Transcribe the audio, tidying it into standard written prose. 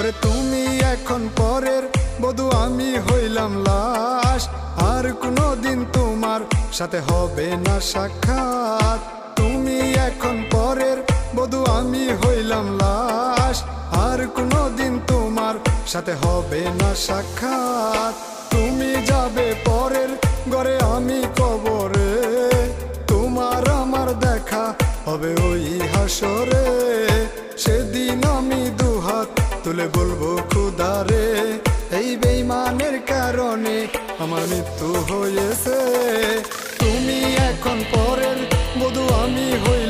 ওরে তুমি এখন পরের বধূ, আমি হইলাম লাশ। আর কোনোদিন তোমার সাথে হবে না সাক্ষাৎ। তুমি এখন পরের বধূ, আমি হইলাম লাশ। আর কোনোদিন তোমার সাথে হবে না সাক্ষাৎ। তুমি যাবে পরের ঘরে, আমি কবরে। তোমার আমার দেখা হবে ওই হাসরে। সেদিন আমি দুহাত তুলে বলবো খুদারে, এই বেঈমানের কারণে আমার মৃত্যু হয়েছে। তুমি এখন পরের বধূ, আমি হইলাম